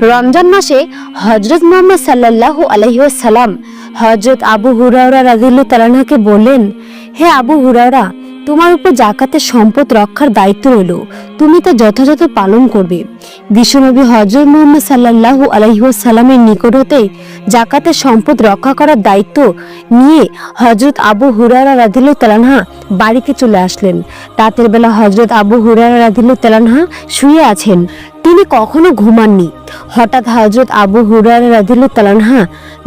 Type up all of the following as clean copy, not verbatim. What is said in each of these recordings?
রমজান মাসে হযরত মুহাম্মদ সাল্লাল্লাহু আলাইহি ওয়াসাল্লাম হযরত আবু হুরায়রা রাদিয়াল্লাহু তাআলা আনহুকে বললেন, হে আবু হুরায়রা, তোমার উপর যাকাতের সম্পদ রক্ষার দায়িত্ব রইল, তুমি তা যথাযথ পালন করবে। বিশ্বনবী হযরত মুহাম্মদ সাল্লাল্লাহু আলাইহি ওয়াসাল্লামের নিকট হতে যাকাতের সম্পদ রক্ষা করার দায়িত্ব নিয়ে হযরত আবু হুরায়রা রাদিয়াল্লাহু তাআলা আনহু বাড়িতে চলে আসলেন। রাতের বেলা হযরত আবু হুরায়রা রাদিয়াল্লাহু তাআলা আনহু শুয়ে আছেন, তিনি কখনো ঘুমাননি। হঠাৎ হযরত আবু হুরায়রা রাদিয়াল্লাহু তাআলা আনহু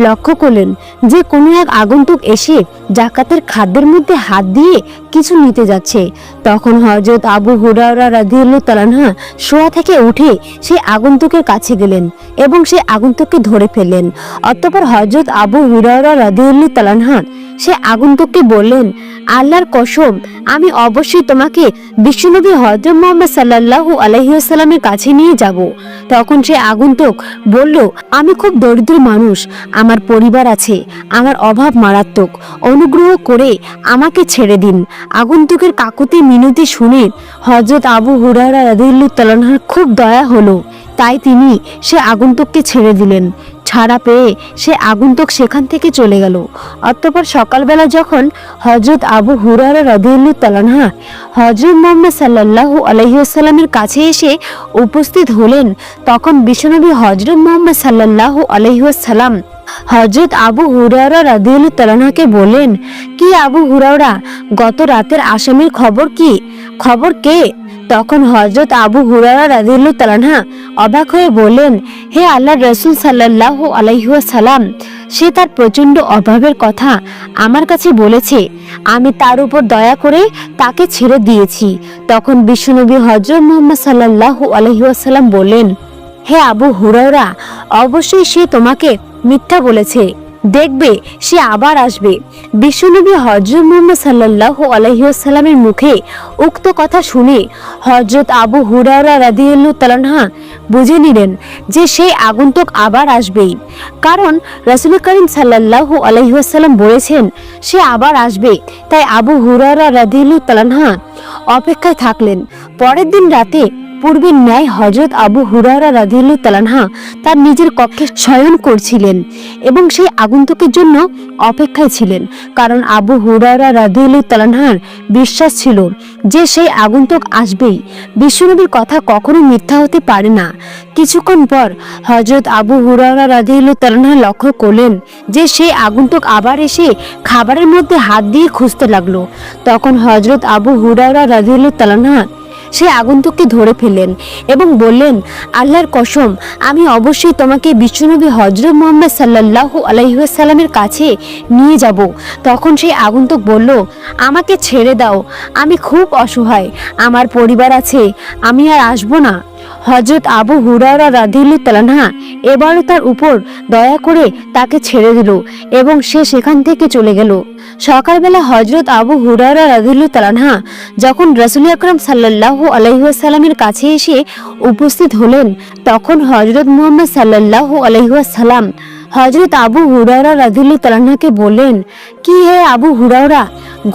লক্ষ্য করলেন যে কোনো এক আগন্তুক এসে যাকাতের খাদ্যের মধ্যে হাত দিয়ে কিছু নিতে যাচ্ছে। তখন হযরত আবু হুরায়রা রাদিয়াল্লাহু তাআলা আনহু শোয়া থেকে উঠে সেই আগন্তুকের কাছে গেলেন এবং সেই আগন্তুককে ধরে ফেললেন। অতঃপর হযরত আবু হুরায়রা রাদিয়াল্লাহু তাআলা আনহু সে আগন্তুককে বললেন, আল্লাহর কসম, আমি অবশ্যই তোমাকে বিশ্বনবী হযরত মুহাম্মদ সাল্লাল্লাহু আলাইহি ওয়াসাল্লামের কাছে নিয়ে যাব। তখন সে আগন্তুক বলল, আমি খুব দরিদ্র মানুষ, আমার পরিবার আছে, আমার অভাব মারাত্মক, অনুগ্রহ করে আমাকে ছেড়ে দিন। আগন্তুকের কাকুতি মিনতি শুনে হযরত আবু হুরায়রা রাদিয়াল্লাহু তাআলা আনহুর খুব দয়া হলো, তাই তিনি সে আগন্তুককে ছেড়ে দিলেন। ছাড়া পেয়ে সে আগন্তুক সেখান থেকে চলে গেল। অতঃপর সকালবেলা যখন হযরত আবু হুরায়রা রাদিয়াল্লাহু তাআলা আনহু হযরত মুহাম্মদ সাল্লাল্লাহু আলাইহি ওয়াসাল্লামের কাছে এসে উপস্থিত হলেন, তখন বিশ্বনবী হযরত মুহাম্মদ সাল্লাল্লাহু আলাইহি ওয়াসাল্লাম হযরত আবু হুরায়রা রাদিয়াল্লাহু তাআলা আনহুকে বললেন, কি আবু হুরায়রা, গত রাতের আসামির খবর কি? খবর কে? তখন হযরত আবু হুরায়রা রাদিয়াল্লাহু তাআলা আনহু অবাক হয়ে বললেন, হে আল্লাহর রাসূল সাল্লাল্লাহু আলাইহি ওয়াসাল্লাম, সে তার প্রচন্ড অভাবের কথা আমার কাছে বলেছে, আমি তার উপর দয়া করে তাকে ছেড়ে দিয়েছি। তখন বিশ্বনবী হযরত মুহাম্মদ সাল্লাল্লাহু আলাইহি ওয়াসাল্লাম বললেন, হে আবু হুরায়রা, অবশ্যই সে তোমাকে মিথ্যা বলেছে, দেখবে সে আবার আসবে। বিশ্বনবী হযরত মুহাম্মদ সাল্লাল্লাহু আলাইহি ওয়াসাল্লামের মুখে উক্ত কথা শুনে হযরত আবু হুরায়রা রাদিয়াল্লাহু তাআলা আনহু বুঝে নিলেন যে সেই আগন্তুক আবার আসবেই, কারণ রাসূল করিম সাল্লাল্লাহু আলাইহি ওয়াসাল্লাম বলেছেন সে আবার আসবে। তাই আবু হুরায়রা রাদিয়াল্লাহু তাআলা আনহু অপেক্ষায় থাকলেন। পরের দিন রাতে পূর্বের ন্যায় হযরত আবু হুরায়রা রাদিয়াল্লাহু তাআলা আনহু তার নিজের কক্ষে শয়ন করছিলেন এবং সেই আগন্তুকের জন্য অপেক্ষায় ছিলেন, কারণ আবু হুরায়রা রাদিয়াল্লাহু তাআলা আনহুর বিশ্বাস ছিল যে সেই আগন্তুক আসবেই। বিশ্বনবীর কথা কখনো মিথ্যা হতে পারে না। কিছুক্ষণ পর হযরত আবু হুরায়রা রাদিয়াল্লাহু তাআলা আনহু লক্ষ্য করলেন যে সেই আগন্তুক আবার এসে খাবারের মধ্যে হাত দিয়ে খুঁজতে লাগলো। তখন হযরত আবু হুরায়রা রাদিয়াল্লাহু তাআলা আনহু সে আগন্তুককে ধরে ফেললেন এবং বললেন, আল্লাহর কসম, আমি অবশ্যই তোমাকে বিশ্বনবী হযরত মুহাম্মদ সাল্লাল্লাহু আলাইহি ওয়াসাল্লামের কাছে নিয়ে যাব। তখন সেই আগন্তুক বলল, আমাকে ছেড়ে দাও, আমি খুব অসহায়, আমার পরিবার আছে, আমি আর আসবো না। হযরত আবু হুরায়রা রাদিয়াল্লাহু তাআলা আনহু এবারও তার উপর দয়া করে তাকে ছেড়ে দিল এবং সে সেখান থেকে চলে গেল। সকালবেলা হযরত আবু হুরায়রা রাদিয়াল্লাহু তাআলা আনহু যখন রাসূল আকরাম সাল্লাল্লাহু আলাইহি ওয়াসাল্লামের কাছে এসে উপস্থিত হলেন, তখন হযরত মুহাম্মদ সাল্লাল্লাহু আলাইহি ওয়াসাল্লাম হযরত আবু হুরায়রা রাদিয়াল্লাহু তাআলা আনহুকে বললেন, কি হে আবু হুরায়রা,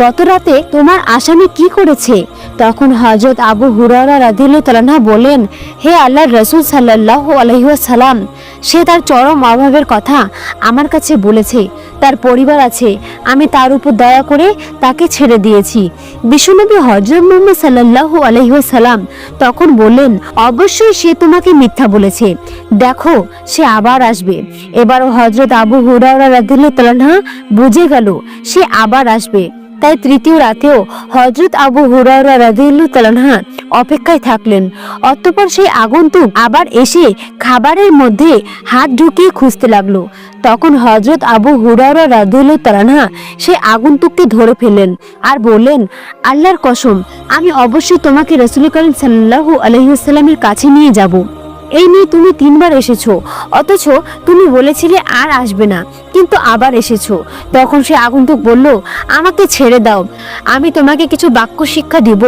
গত রাতে তোমার আসামি কি করেছে? তখন হযরত আবু হুরায়রা রাদিয়াল্লাহু তাআলা আনহু বলেন, হে আল্লাহর রাসূল সাল্লাল্লাহু আলাইহি ওয়াসাল্লাম, সে তার চরম অভাবের কথা আমার কাছে বলেছে, তার পরিবার আছে, আমি তার উপর দয়া করে তাকে ছেড়ে দিয়েছি। বিশ্বনবী হযরত মুহাম্মদ সাল্লাল্লাহু আলাইহি ওয়াসাল্লাম তখন বললেন, অবশ্যই সে তোমাকে মিথ্যা বলেছে, দেখো সে আবার আসবে। এবারও হযরত আবু হুরায়রা রাদিয়াল্লাহু তাআলা আনহু বুঝে গেল সে আবার আসবে। তাই তৃতীয় রাতেও হযরত আবু হুরায়রা রাদিয়াল্লাহু তাআলা আনহু অপেক্ষায় থাকলেন। অতঃপর সেই আগন্তুক আবার এসে খাবারের মধ্যে হাত ঢুকিয়ে খুঁজতে লাগলো। তখন হযরত আবু হুরায়রা রাদিয়াল্লাহু তাআলা আনহু সেই আগন্তুককে ধরে ফেললেন আর বললেন, আল্লাহর কসম, আমি অবশ্যই তোমাকে রাসূল করিম সাল্লাল্লাহু আলাইহি ওয়াসাল্লামের কাছে নিয়ে যাব। এই নিয়ে তুমি 3 বার এসেছো, অথচ তুমি বলেছিলে আর আসবে না, কিন্তু আবার এসেছো। তখন সে আগন্তুক বলল, আমাকে ছেড়ে দাও, আমি তোমাকে কিছু বাক্য শিক্ষা দিব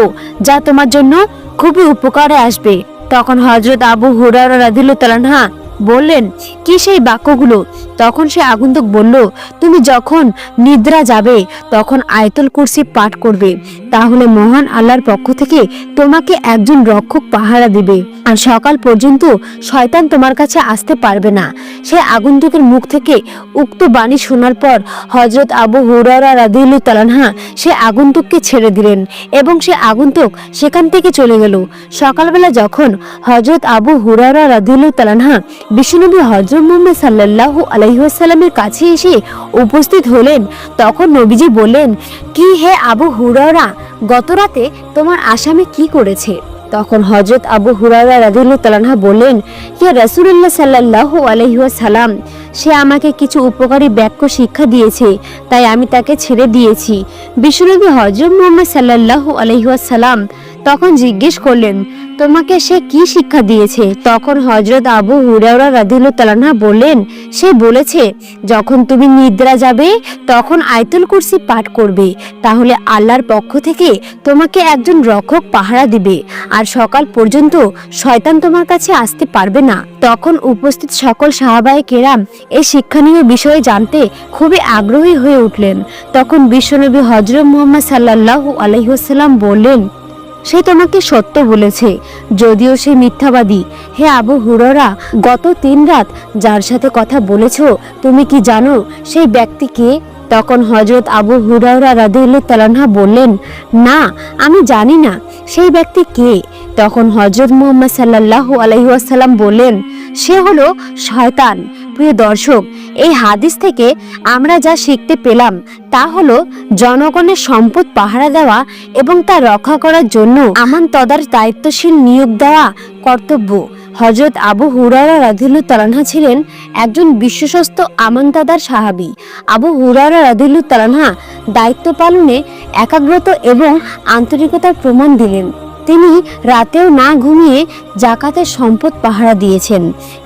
যা তোমার জন্য খুবই উপকারে আসবে। তখন হযরত আবু হুরায়রা রাদিয়াল্লাহু তাআলা আনহু বললেন, কি সেই বাক্যগুলো? তখন সে আগন্তুক বলল, তুমি যখন নিদ্রা যাবে তখন আয়াতুল কুরসি পাঠ করবে, তাহলে মহান আল্লাহর পক্ষ থেকে তোমাকে একজন রক্ষক পাহারা দিবে। আর সকাল পর্যন্ত শয়তান তোমার কাছে আসতে পারবে না। সে আগন্তুকের মুখ থেকে উক্ত বাণী শোনার পর হযরত আবু হুরায়রা রাদিয়াল্লাহু তাআলা আনহু সে আগন্তুককে ছেড়ে দিলেন এবং সে আগন্তুক সেখান থেকে চলে গেল। সকালবেলা যখন হযরত আবু হুরায়রা রাদিয়াল্লাহু তাআলা আনহু বিশ্বনবী হযরত মুহাম্মদ সাল্লাল্লাহু আলাইহি ওয়াসাল্লামের কাছে এসে উপস্থিত হলেন, তখন নবীজি বললেন, কি হে আবু হুরায়রা, গতরাতে তোমার আসামি কি করেছে? তখন হযরত আবু হুরায়রা রাদিয়াল্লাহু তাআলা আনহু বললেন, ইয়া রাসূলুল্লাহ সাল্লাল্লাহু আলাইহি ওয়াসাল্লাম, সে আমাকে কিছু উপকারী বাক্য শিক্ষা দিয়েছে, তাই আমি তাকে ছেড়ে দিয়েছি। বিশ্বনবী হযরত মুহাম্মদ সাল্লাল্লাহু আলাইহি ওয়াসাল্লাম তখন জিজ্ঞেস করলেন, তোমাকে সে কি শিক্ষা দিয়েছে? তখন হযরত আবু হুরায়রা রাদিয়াল্লাহু তাআলা আনহু বললেন, সে বলেছে, যখন তুমি নিদ্রা যাবে তখন আয়াতুল কুরসি পাঠ করবে, তাহলে আল্লাহর পক্ষ থেকে তোমাকে একজন রক্ষক পাহারা দিবে, আর সকাল পর্যন্ত শয়তান তোমার কাছে আসতে পারবে না। তখন উপস্থিত সকল সাহাবায়ে কেরাম এই শিক্ষণীয় বিষয়ে জানতে খুবই আগ্রহী হয়ে উঠলেন। তখন বিশ্বনবী হযরত মুহাম্মদ সাল্লাল্লাহু আলাইহি ওয়াসাল্লাম বললেন, সে তোমাকে সত্য বলেছে, যদিও সে মিথ্যাবাদী। হে আবু হুরায়রা, গত 3 রাত যার সাথে কথা বলেছো, তুমি কি জানো সেই ব্যক্তি কে? তখন হযরত আবু হুরায়রা রাদিয়াল্লাহু তাআলা আনহু বললেন, না, আমি জানি না সেই ব্যক্তি কে। তখন হযরত মুহাম্মদ সাল্লাল্লাহু আলাইহি ওয়াসাল্লাম বললেন, সে হলো শয়তান। প্রিয় দর্শক, এই হাদিস থেকে আমরা যা শিখতে পেলাম তা হলো জনগণের সম্পদ পাহারা দেওয়া এবং তা রক্ষা করার জন্য আমানতদার দায়িত্বশীল নিয়োগ দেওয়া কর্তব্য। হযরত আবু হুরায়রা রাদিয়াল্লাহু তাআলা আনহু ছিলেন একজন বিশ্বস্ত আমানতদার সাহাবী। আবু হুরায়রা রাদিয়াল্লাহু তাআলা আনহু দায়িত্ব পালনে একাগ্রতা এবং আন্তরিকতার প্রমাণ দিলেন। তিনি রাতেও না ঘুমিয়ে জাকাতের সম্পদ পাহারা দিয়েছেন।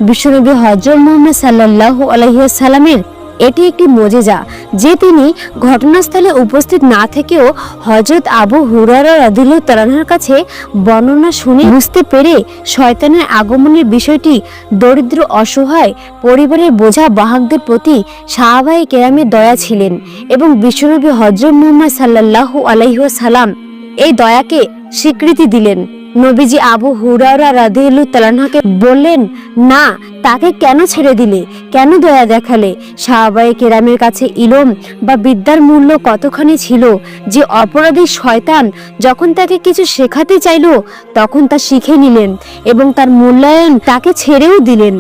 বিশ্বনবী হযরত মুহাম্মদ সাল্লাল্লাহু আলাইহি ওয়াসাল্লামের এটি একটি মুজিজা যে তিনি ঘটনাস্থলে উপস্থিত না থেকেও হযরত আবু হুরায়রা রাদিয়াল্লাহু তাআলা আনহুর কাছে বর্ণনা শুনে বুঝতে পেরে শয়তানের আগমনের বিষয়টি দরিদ্র অসহায় পরিবারের বোঝা বাহকদের প্রতি সাহাবায়ে কেরামের দয়া ছিলেন এবং বিশ্বনবী হযরত মুহাম্মদ সাল্লাল্লাহু আলাইহি ওয়াসাল্লাম এই দয়াকে স্বীকৃতি দিলেন। নবীজি আবু হুরায়রা রাদিয়াল্লাহু তাআলা আনহুকে বললেন, না, তাকে কেন ছেড়ে দিলে, কেন দয়া দেখালে? সাহাবায়ে কেরামের কাছে ইলম বা বিদ্যার মূল্য কতখানি ছিল যে অপরাধী শয়তান যখন তাকে কিছু শেখাতে চাইল তখন তা শিখে নিলেন এবং তার মূল্যায়ন তাকে ছেড়েও দিলেন।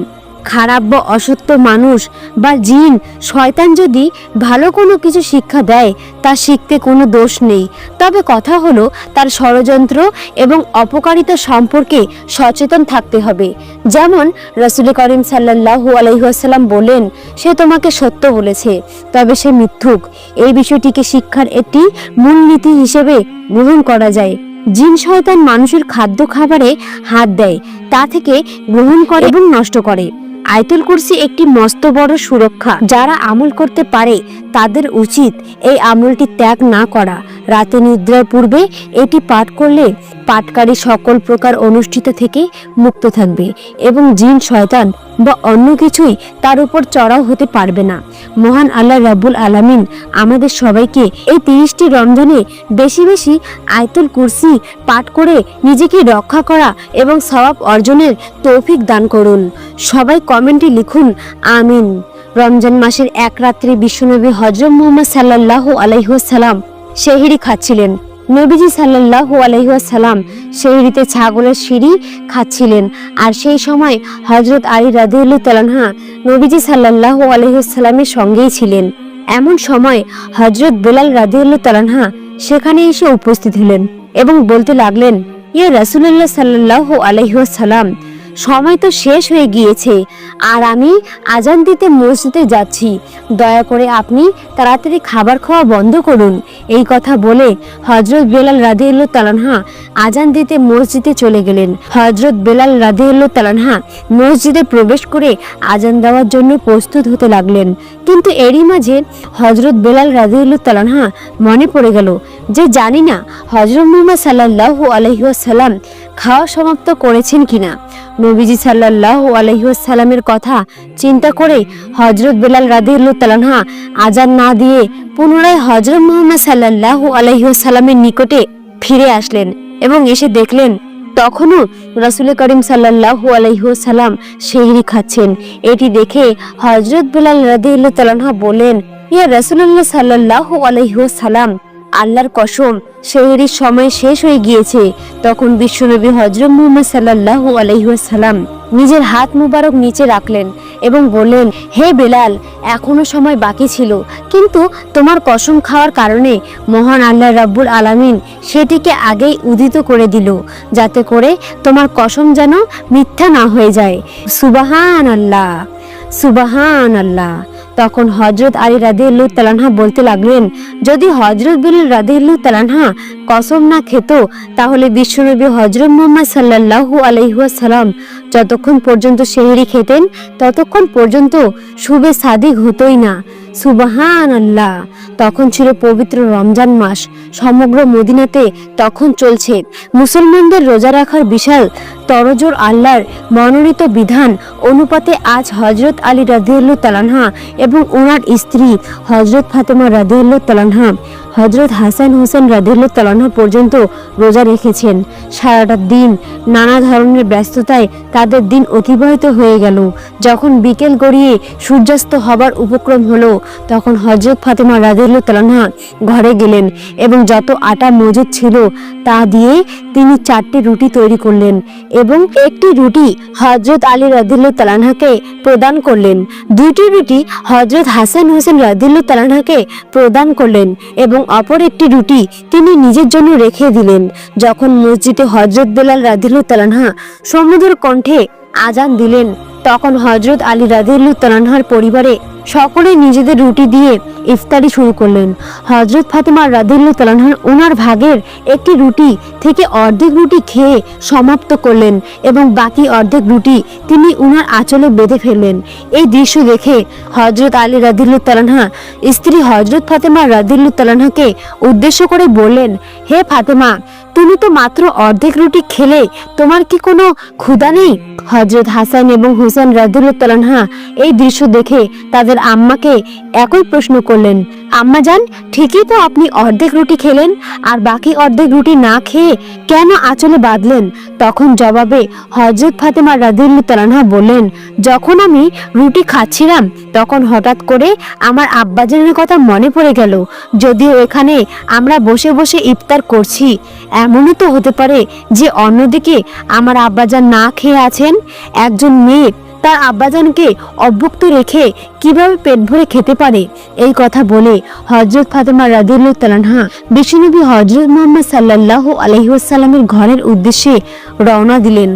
খারাপ বা অসত্য মানুষ বা জিন শয়তান যদি ভালো কোনো কিছু শিক্ষা দেয় তা শিখতে কোনো দোষ নেই, তবে কথা হলো তার ষড়যন্ত্র এবং অপকারিতা সম্পর্কে সচেতন থাকতে হবে। যেমন রাসূল করিম সাল্লাল্লাহু আলাইহি ওয়াসাল্লাম বলেন, সে তোমাকে সত্য বলেছে, তবে সে মিথ্যুক। এই বিষয়টিকে শিক্ষার একটি মূলনীতি হিসেবে গ্রহণ করা যায়। জিন শয়তান মানুষের খাদ্য খাবারে হাত দেয়, তা থেকে গ্রহণ করে এবং নষ্ট করে। আয়াতুল কুরসি একটি মস্ত বড় সুরক্ষা। যারা আমল করতে পারে তাদের উচিত এই আমলটি ত্যাগ না করা। রাতে নিদ্রার পূর্বে এটি পাঠ করলে পাঠকারী সকল প্রকার অনুষ্ঠিত থেকে মুক্ত থাকবে এবং জিন শয়তান বা অন্য কিছুই তার উপর চড়াও হতে পারবে না। মহান আল্লাহ রাব্বুল আলামিন আমাদের সবাইকে এই 30টি রমজানে বেশি বেশি আয়াতুল কুরসি পাঠ করে নিজেকে রক্ষা করা এবং সওয়াব অর্জনের তৌফিক দান করুন। সবাই কমেন্টে লিখুন আমিন। রমজান মাসের এক রাত্রে বিশ্বনবী হযরত মুহাম্মদ সাল্লাল্লাহু আলাইহি ওয়াসাল্লাম সেহরি খাচ্ছিলেন। নবীজি সাল্লাল্লাহু আলাইহি ওয়াসাল্লাম সেহরিতে ছাগলের শিরি খাচ্ছিলেন, আর সেই সময় হযরত আলী রাদিয়াল্লাহু তাআলা আনহু নবীজি সাল্লাল্লাহু আলাইহি ওয়াসাল্লামের সঙ্গেই ছিলেন। এমন সময় হযরত বেলাল রাদিয়াল্লাহু তাআলা আনহু সেখানে এসে উপস্থিত হলেন এবং বলতে লাগলেন, ইয়া রাসূলুল্লাহ সাল্লাল্লাহু আলাইহি ওয়াসাল্লাম, সময় তো শেষ হয়ে গিয়েছে আর আমি আজান দিতে মসজিদে যাচ্ছি, দয়া করে আপনি তাড়াতাড়ি খাবার খাওয়া বন্ধ করুন। এই কথা বলে হযরত বেলাল রাদিয়াল্লাহু তাআলা আনহু আজান দিতে মসজিদে চলে গেলেন। হযরত বেলাল রাদিয়াল্লাহু তাআলা আনহু মসজিদে প্রবেশ করে আজান দেওয়ার জন্য প্রস্তুত হতে লাগলেন, কিন্তু এরই মাঝে হযরত বেলাল রাদিয়াল্লাহু তাআলা আনহু মনে পড়ে গেল যে জানি না হযরত মুহাম্মদ সাল্লাল্লাহু আলাইহি ওয়াসাল্লাম খাওয়া সমাপ্ত করেছেন কিনা। নবীজি সাল্লাল্লাহু আলাইহি ওয়াসাল্লামের কথা চিন্তা করে হযরত বেলাল রাদিয়াল্লাহু তাআলা আনহু আজান না দিয়ে পুনরায় হযরত মুহাম্মদ সাল্লাল্লাহু আলাইহি ওয়াসাল্লামের নিকটে ফিরে আসলেন এবং এসে দেখলেন তখনও রাসূল করিম সাল্লাল্লাহু আলাইহি ওয়াসাল্লাম সেহরি খাচ্ছেন। এটি দেখে হযরত বেলাল রাদিয়াল্লাহু তাআলা আনহু বলেন, ইয়া রাসূলুল্লাহ সাল্লাল্লাহু আলাইহি ওয়াসাল্লাম, আল্লাহর কসম সেহরির সময় শেষ হয়ে গিয়েছে। তখন বিশ্বনবী হযরত মুহাম্মদ সাল্লাল্লাহু আলাইহি ওয়াসাল্লাম নিজের হাত মুবারক নিচে রাখলেন এবং বললেন, হে বেলাল, এখনো সময় বাকি ছিল, কিন্তু তোমার কসম খাওয়ার কারণে মহান আল্লাহ রাব্বুল আলামিন সেটিকে আগেই উদিত করে দিল, যাতে করে তোমার কসম যেন মিথ্যা না হয়ে যায়। সুবহানাল্লাহ, সুবহানাল্লাহ। তখন হযরত আলী রাদিয়াল্লাহু তাআলা আনহু বলতে লাগলেন, যদি হযরত বেলাল রাদিয়াল্লাহু তাআলা আনহু কসম না খেত, তাহলে বিশ্বনবী হযরত মুহাম্মদ সাল্লাল্লাহু আলাইহি ওয়াসাল্লাম যতক্ষণ পর্যন্ত সেহরি খেতেন ততক্ষণ পর্যন্ত শুবে সাদিক হতোই না। সুবহানাল্লাহ। তখন ছিল পবিত্র রমজান মাস। সমগ্র মদিনাতে তখন চলছে মুসলমানদের রোজা রাখার বিশাল তরজোর। আল্লাহর মনোনীত বিধান অনুপাতে আজ হযরত আলী রাদিয়াল্লাহু তাআলা আনহু এবং ওনার স্ত্রী হযরত ফাতেমা রাদিয়াল্লাহু তাআলা আনহা হযরত হাসান হোসেন রাদিয়াল্লাহু তাআলা আনহু পর্যন্ত রোজা রেখেছেন। সারাটা দিন নানা ধরনের ব্যস্ততায় তাদের দিন অতিবাহিত হয়ে গেল। যখন বিকেল গড়িয়ে সূর্যাস্ত হবার উপক্রম হলো, তখন হযরত ফাতেমা রাদিয়াল্লাহু তাআলা আনহা ঘরে গেলেন এবং যত আটা মজুদ ছিল তা দিয়ে তিনি 4টি রুটি তৈরি করলেন এবং একটি রুটি হযরত আলী রাদিয়াল্লাহু তাআলা আনহুকে প্রদান করলেন। 2টি রুটি হযরত হাসান হোসেন রাদিয়াল্লাহু তাআলা আনহুকে প্রদান করলেন এবং অপর একটি রুটি তিনি নিজের জন্য রেখে দিলেন। যখন মসজিদে হযরত বেলাল রাদিয়াল্লাহু তাআলা আনহু সমুদ্র কণ্ঠে আজান দিলেন, তখন হযরত আলী রাদিয়াল্লাহু তাআলা আনহুর পরিবারে সকলে নিজেদের রুটি দিয়ে ইফতারি শুরু করলেন। হযরত ফাতেমা রাদিয়াল্লাহু তাআলা আনহা ওনার ভাগের একটি রুটি থেকে অর্ধেক রুটি খেয়ে সমাপ্ত করলেন এবং বাকি অর্ধেক রুটি তিনি ওনার আঁচলে বেঁধে ফেললেন। এই দৃশ্য দেখে হযরত আলী রাদিয়াল্লাহু তাআলা আনহা স্ত্রী হযরত ফাতেমা রাদিয়াল্লাহু তাআলা আনহাকে উদ্দেশ্য করে বললেন, হে ফাতেমা, তুমি তো মাত্র অর্ধেক রুটি খেলে, তোমার কি কোনো ক্ষুধা নেই? হযরত হাসান এবং হোসেন রাদিয়াল্লাহু তাআলা আনহা এই দৃশ্য দেখে তাদের আম্মাকে একই প্রশ্ন করলেন, আম্মা জান, ঠিকই তো আপনি অর্ধেক রুটি খেলেন, আর বাকি অর্ধেক রুটি না খেয়ে কেন আঁচলে বাঁধলেন? তখন জবাবে হযরত ফাতেমা রাদিয়াল্লাহু তাআলা আনহা বললেন, যখন আমি রুটি খাচ্ছিলাম তখন হঠাৎ করে আমার আব্বাজানের কথা মনে পড়ে গেল। যদিও এখানে আমরা বসে বসে ইফতার করছি, এমনও তো হতে পারে যে অন্যদিকে আমার আব্বাজান না খেয়ে আছেন। একজন মেয়ে তার আব্বাজানকে অভুক্ত রেখে কিভাবে পেট ভরে খেতে পারে? এই কথা বলে হযরত ফাতেমা রাদিয়াল্লাহু তাআলা আনহা বিশ্বনবী হযরত মুহাম্মদ সাল্লাল্লাহু আলাইহি ওয়াসাল্লামের ঘরের উদ্দেশ্যে রওনা দিলেন।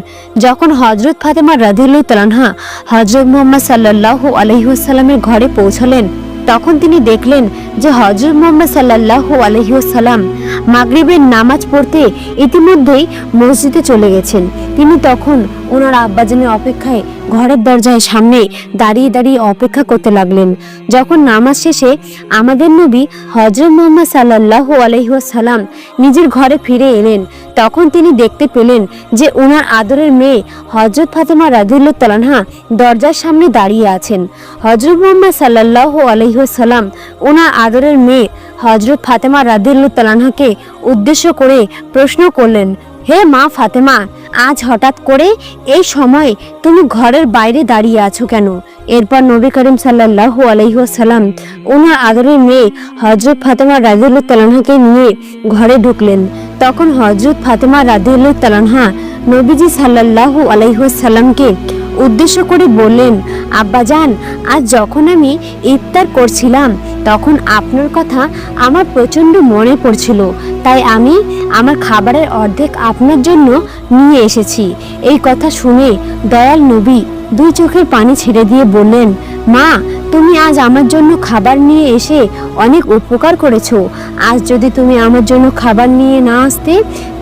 যখন হযরত ফাতেমা রাদিয়াল্লাহু তাআলা আনহা হযরত মুহাম্মদ সাল্লাল্লাহু আলাইহি ওয়াসাল্লামের ঘরে পৌঁছালেন, তখন তিনি দেখলেন যে হযরত মুহাম্মদ সাল্লাল্লাহু আলাইহি ওয়াসাল্লাম মাগরিবের নামাজ পড়তে ইতিমধ্যেই মসজিদে চলে গেছেন। তিনি তখন ওনার আব্বাজানের অপেক্ষায় ঘরের দরজায় সামনে দাঁড়িয়ে দাঁড়িয়ে অপেক্ষা করতে লাগলেন। যখন নামাজ শেষে আমাদের নবী হযরত মুহাম্মদ সাল্লাল্লাহু আলাইহি ওয়াসাল্লাম নিজের ঘরে ফিরে এলেন, তখন তিনি দেখতে পেলেন যে ওনার আদরের মেয়ে হযরত ফাতেমা রাদিয়াল্লাহু তাআলা আনহা দরজার সামনে দাঁড়িয়ে আছেন। হযরত মুহাম্মদ সাল্লাল্লাহু আলাইহি ওয়াসাল্লাম ওনার আদরের মেয়ে হযরত ফাতেমা রাদিয়াল্লাহু তাআলা আনহাকে উদ্দেশ্য করে প্রশ্ন করলেন, হে মা ফাতেমা, আজ হঠাৎ করে এই সময় তুমি ঘরের বাইরে দাঁড়িয়ে আছো কেন? এরপর নবী করিম সাল্লাল্লাহু আলাইহি ওয়াসাল্লাম ওনার আদরের মেয়ে হযরত ফাতেমা রাদিয়াল্লাহু তাআলা আনহাকে নিয়ে ঘরে ঢুকলেন। তখন হযরত ফাতেমা রাদিয়াল্লাহু তাআলা আনহা নবীজি সাল্লাল্লাহু আলাইহি ওয়াসাল্লামকে উদ্দেশ্য করে বললেন, আব্বাজান, আজ যখন আমি ইফতার করছিলাম তখন আপনার কথা আমার প্রচণ্ড মনে পড়ছিল, তাই আমি আমার খাবারের অর্ধেক আপনার জন্য নিয়ে এসেছি। এই কথা শুনে দয়াল নবী 2 চোখের পানি ছেড়ে দিয়ে বললেন, মা, তুমি আজ আমার জন্য খাবার নিয়ে এসে অনেক উপকার করেছো। আজ যদি তুমি আমার জন্য খাবার নিয়ে না আসতে,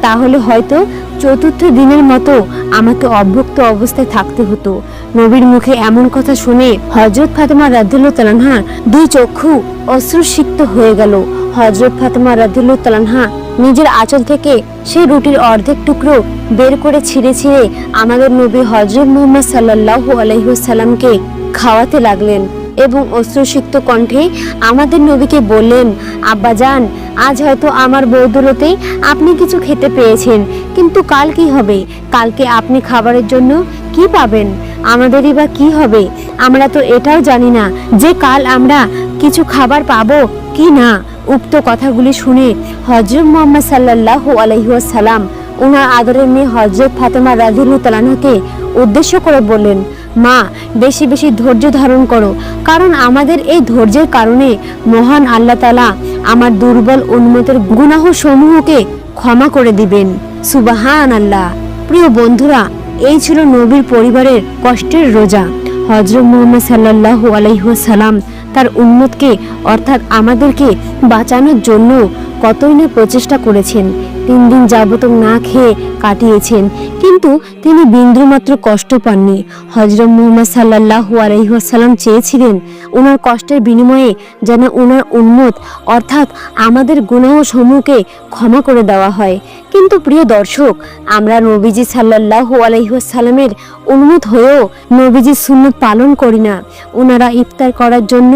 তাহলে হয়তো 4র্থ দিনের মতো আমাকে অভুক্ত অবস্থায় থাকতে হতো। নবীর মুখে এমন কথা শুনে হযরত ফাতেমা রাদিয়াল্লাহু তাআলা আনহা 2 চক্ষু অশ্রুসিক্ত হয়ে গেল। হযরত ফাতেমা রাদিয়াল্লাহু তাআলা আনহা নিজের আঁচল থেকে সেই রুটির অর্ধেক টুকরো বের করে ছিঁড়ে ছিঁড়ে আমাদের নবী হযরত মুহাম্মদ সাল্লাল্লাহু আলাইহি ওয়াসাল্লামকে খাওয়াতে লাগলেন এবং অশ্রুসিক্ত কণ্ঠে আমাদের নবীকে বললেন, আব্বাজান, আজ হয়তো আমার বদৌলতেই আপনি কিছু খেতে পেয়েছেন, কিন্তু কাল কি হবে? কালকে আপনি খাবারের জন্য কি পাবেন? আমাদেরই বা কি হবে? আমরা তো এটাও জানি না যে কাল আমরা কিছু খাবার পাবো কি না। উক্ত কথাগুলি শুনে হযরত মুহাম্মদ সাল্লাল্লাহু আলাইহি ওয়াসাল্লাম ওনার আদরের মেয়ে হযরত ফাতেমা রাদিয়াল্লাহু তাআলা আনহাকে উদ্দেশ্য করে বললেন, মা, বেশি বেশি ধৈর্য ধারণ করো, কারণ আমাদের এই ধৈর্যের কারণে মহান আল্লাহ তাআলা আমার দুর্বল উম্মতের গুনাহ সমূহকে ক্ষমা করে দিবেন। সুবহানাল্লাহ। প্রিয় বন্ধুরা, এই ছিল নবীর পরিবারের কষ্টের রোজা। হযরত মুহাম্মদ সাল্লাল্লাহু আলাইহি ওয়াসাল্লাম তার উম্মতকে অর্থাৎ আমাদেরকে বাঁচানোর জন্য কতই না প্রচেষ্টা করেছেন। 3 দিন যাবত না খেয়ে কাটিয়েছেন, কিন্তু তিনি বিন্দুমাত্র কষ্ট পাননি। হযরত মুহাম্মদ সাল্লাল্লাহু আলাইহি ওয়াসাল্লাম চেয়েছিলেন ওনার কষ্টের বিনিময়ে যেন ওনার উম্মত অর্থাৎ আমাদের গুনাহ সমূহকে ক্ষমা করে দেওয়া হয়। কিন্তু প্রিয় দর্শক, আমরা নবীজি সাল্লাল্লাহু আলাইহি ওয়াসাল্লামের উম্মত হয়েও নবীজির সুন্নত পালন করি না। ওনারা ইফতার করার জন্য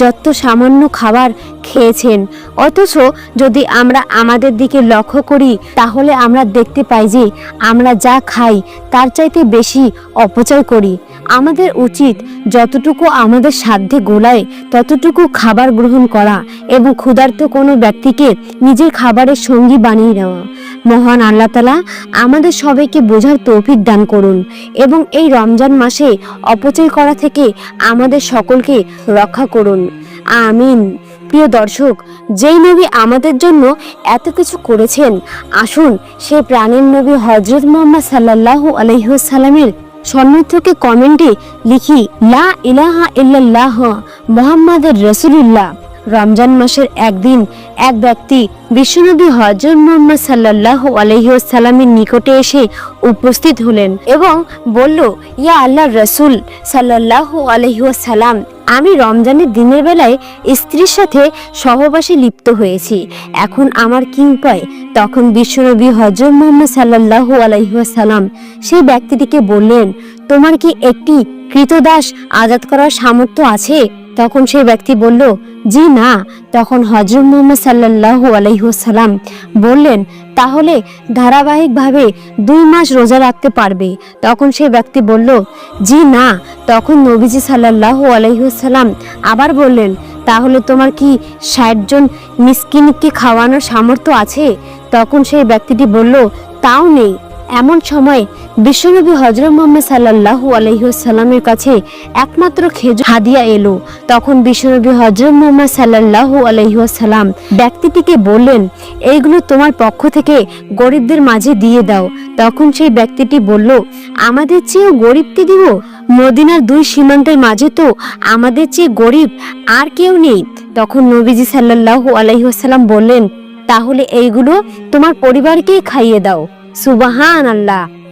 যত সামান্য খাবার খেয়েছেন, অথচ যদি আমরা আমাদের দিকে লক্ষ্য করি তাহলে আমরা দেখতে পাই যে আমরা যা খাই তার চাইতে বেশি অপচয় করি। আমাদের উচিত যতটুকু আমাদের সাধ্যে গোলায় ততটুকু খাবার গ্রহণ করা এবং ক্ষুধার্ত কোনো ব্যক্তিকে নিজের খাবারের সঙ্গী বানিয়ে নেওয়া। মহান আল্লাহ তাআলা আমাদের সবাইকে বোঝার তৌফিক দান করুন এবং এই রমজান মাসে অপচয় করা থেকে আমাদের সকলকে রক্ষা করুন। আমিন। প্রিয় দর্শক, যেই নবী আমাদের জন্য এত কিছু করেছেন, আসুন সেই প্রাণের নবী হযরত মুহাম্মদ সাল্লাল্লাহু আলাইহি ওয়াসাল্লামের সন্নিধ্যকে কমেন্টে লিখি, লা ইলাহা ইল্লাল্লাহ মুহাম্মাদুর রাসূলুল্লাহ। রমজান মাসের একদিন এক ব্যক্তি বিশ্বনবী হযরত মুহাম্মদ সাল্লাল্লাহু আলাইহি ওয়াসাল্লামের নিকটে এসে উপস্থিত হলেন এবং বলল, ইয়া আল্লাহর রাসূল সাল্লাল্লাহু আলাইহি ওয়াসাল্লাম, আমি রমজানের দিনের বেলায় স্ত্রীর সাথে সহবাসে লিপ্ত হয়েছি, এখন আমার কি উপায়? তখন বিশ্বনবী হযরত মুহাম্মদ সাল্লাল্লাহু আলাইহি ওয়াসাল্লাম সেই ব্যক্তিটিকে বললেন, তোমার কি একটি কৃতদাস আজাদ করার সামর্থ্য আছে? তখন সেই ব্যক্তি বলল, জি না। তখন হযরত মুহাম্মদ সাল্লাল্লাহু আলাইহি ওয়াসাল্লাম বললেন, তাহলে ধারাবাহিকভাবে 2 মাস রোজা রাখতে পারবে। তখন সেই ব্যক্তি বলল, জি না। তখন নবীজি সাল্লাল্লাহু আলাইহি ওয়াসাল্লাম আবার বললেন, তাহলে তোমার কি 60 জন মিসকিনকে খাওয়ানোর সামর্থ্য আছে? তখন সেই ব্যক্তিটি বলল, তাও নেই। এমন সময় বিশ্বনবী হযরত মুহাম্মদ সাল্লাল্লাহু আলাইহি ওয়াসাল্লামের কাছে একমাত্র খেজুর হাদিয়া এলো। তখন বিশ্বনবী হযরত মুহাম্মদ সাল্লাল্লাহু আলাইহি ওয়াসাল্লাম ব্যক্তিটিকে বললেন, এইগুলো তোমার পক্ষ থেকে গরিবদের মাঝে দিয়ে দাও। তখন সেই ব্যক্তিটি বলল, আমাদের চেয়েও গরিবকে দিব? মদিনার 2 সীমান্তের মাঝে তো আমাদের চেয়ে গরিব আর কেউ নেই। তখন নবীজি সাল্লাল্লাহু আলাইহি ওয়াসাল্লাম বললেন, তাহলে এইগুলো তোমার পরিবারকেই খাইয়ে দাও। সুবহানাল্লাহ।